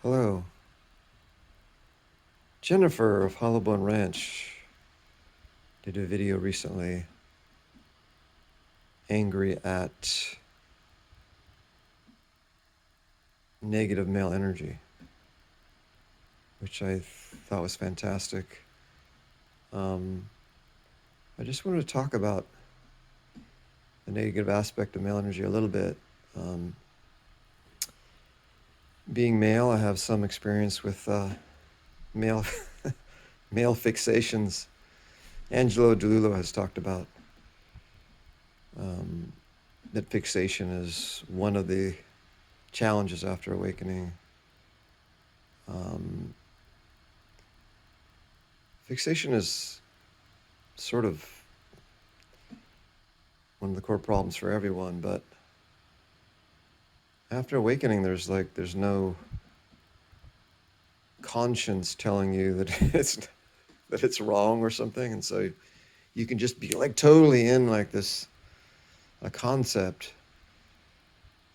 Hello. Jennifer of Hollowbone Ranch did a video recently angry at negative male energy, which I thought was fantastic. I just wanted to talk about the negative aspect of male energy a little bit. Being male, I have some experience with male male fixations. Angelo DeLulo has talked about that fixation is one of the challenges after awakening. Fixation is sort of one of the core problems for everyone, but after awakening, there's no conscience telling you that it's wrong or something, and so you can just be like totally in like this a concept,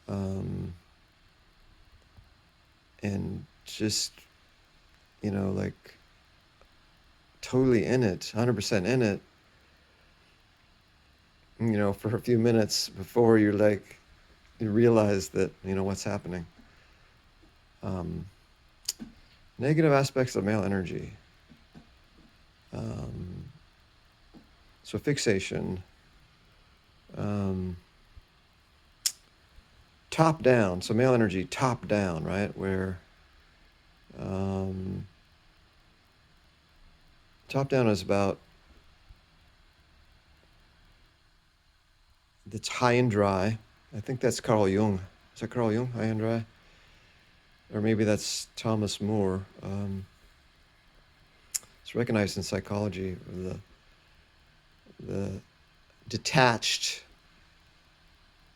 and just like totally in it, 100% in it. For a few minutes before you realize that what's happening. Negative aspects of male energy. So fixation, top down. So male energy, top down, right? Where top down is about it's high and dry. I think that's Carl Jung. Is that Carl Jung, high and dry? Or maybe that's Thomas More. It's recognized in psychology, the detached.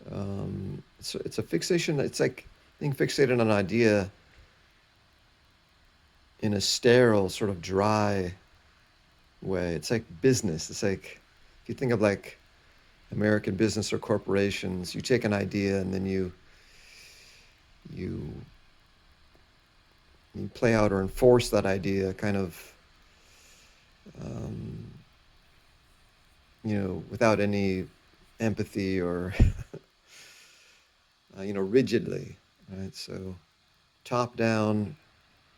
It's a fixation. It's like being fixated on an idea in a sterile, sort of dry way. It's like business. It's like if you think of like American business or corporations, you take an idea and then you play out or enforce that idea kind of without any empathy or rigidly, right? So top down,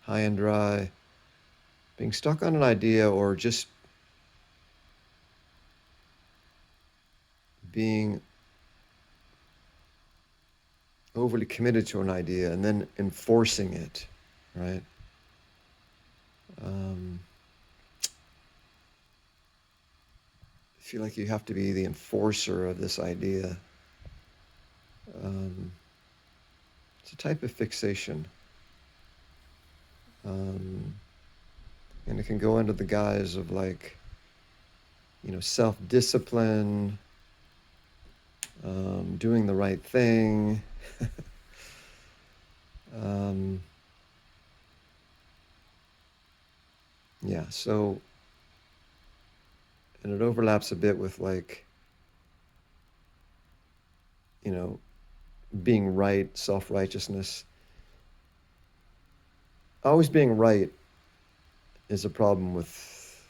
high and dry, being stuck on an idea or just being overly committed to an idea and then enforcing it, right? Feel like you have to be the enforcer of this idea. It's a type of fixation. And it can go under the guise of self-discipline, doing the right thing. Yeah, so, and it overlaps a bit with being right, self-righteousness. Always being right is a problem with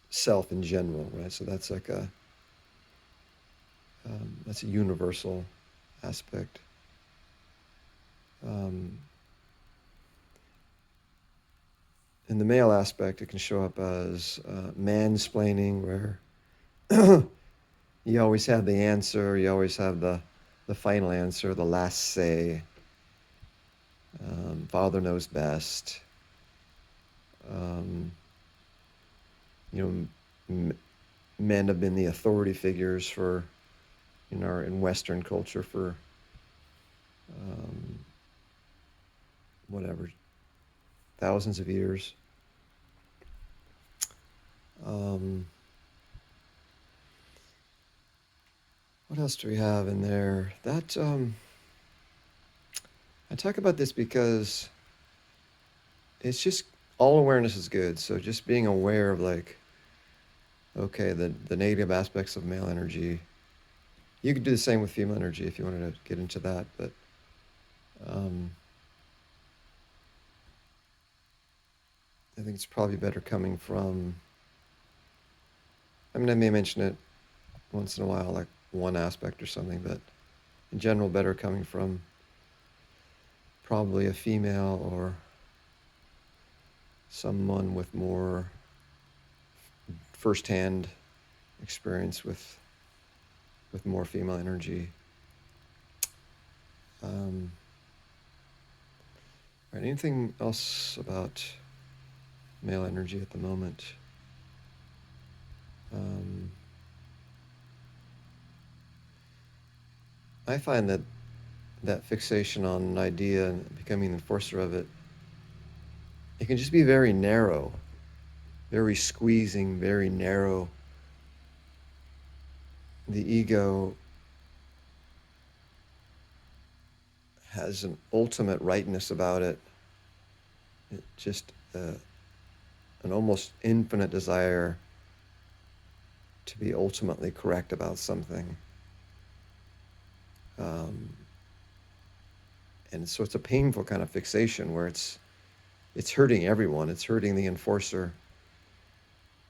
self in general, right? So that's like that's a universal aspect. In the male aspect, it can show up as mansplaining, where you always have the answer, you always have the final answer, the last say. Father knows best. Men have been the authority figures for, in Western culture for whatever, thousands of years. What else do we have in there? That I talk about this because it's just all awareness is good. So just being aware of okay, the negative aspects of male energy. You could do the same with female energy if you wanted to get into that, but Um, I think it's probably better coming from, I mean, I may mention it once in a while, like one aspect or something, but in general, better coming from probably a female or someone with more firsthand experience with more female energy. All right, anything else about male energy at the moment? I find that fixation on an idea and becoming the enforcer of it, it can just be very narrow, very squeezing, very narrow. The ego has an ultimate rightness about it. It just an almost infinite desire to be ultimately correct about something. And so it's a painful kind of fixation where it's hurting everyone. It's hurting the enforcer.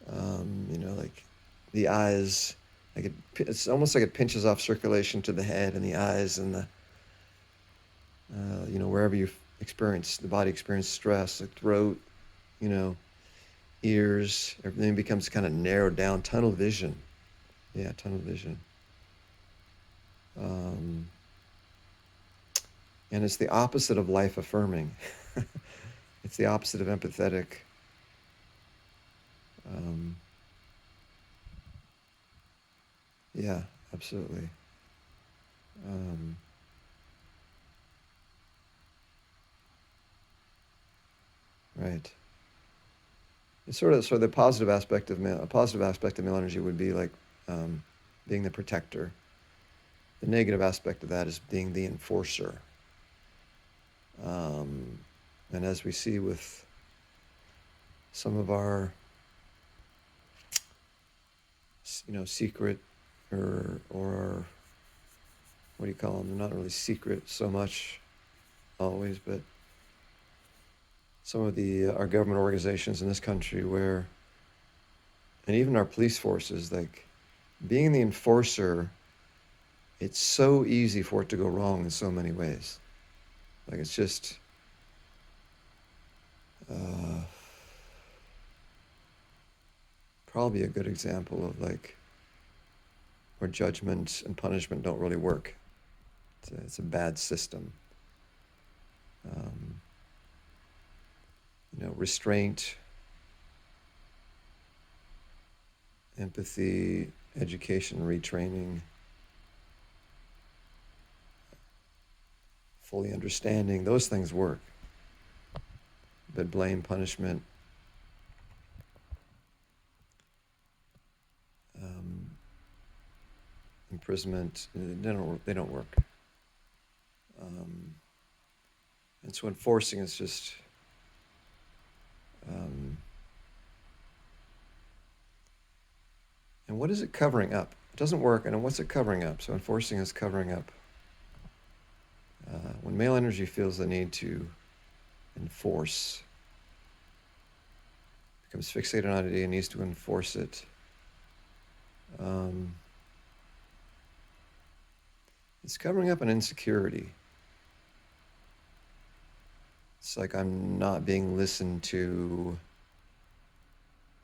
Like the eyes, like it's almost like it pinches off circulation to the head and the eyes and the, wherever you experience, the body experience stress, the throat, ears, everything becomes kind of narrowed down, tunnel vision. Yeah, tunnel vision. And it's the opposite of life affirming. It's the opposite of empathetic. Yeah, absolutely. Right. It's sort of so the positive aspect of male, a positive aspect of male energy would be like being the protector. The negative aspect of that is being the enforcer. And as we see with some of our, secret or what do you call them? They're not really secret so much always, but some of the our government organizations in this country where, and even our police forces, like being the enforcer, it's so easy for it to go wrong in so many ways. Like it's just probably a good example of like where judgment and punishment don't really work. It's a bad system. Um, restraint, empathy, education, retraining, fully understanding, those things work. But blame, punishment, imprisonment, they don't work. And so enforcing is just and what is it covering up? It doesn't work, and what's it covering up? So enforcing is covering up. When male energy feels the need to enforce, becomes fixated on it and needs to enforce it, it's covering up an insecurity. It's like I'm not being listened to,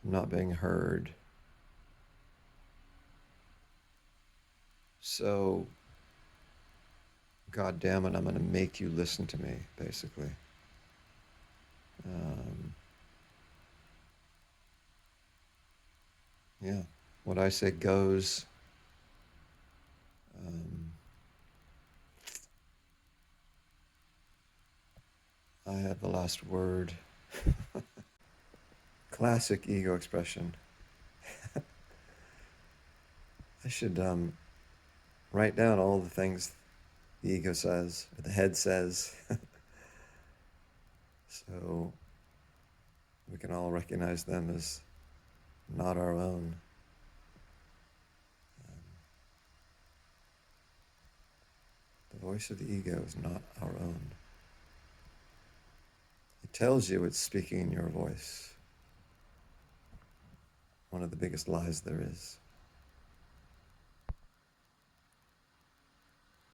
I'm not being heard. So, God damn it, I'm going to make you listen to me, basically. Yeah, what I say goes. I have the last word. Classic ego expression. I should write down all the things the ego says, or the head says, so we can all recognize them as not our own. The voice of the ego is not our own. It tells you it's speaking in your voice. One of the biggest lies there is.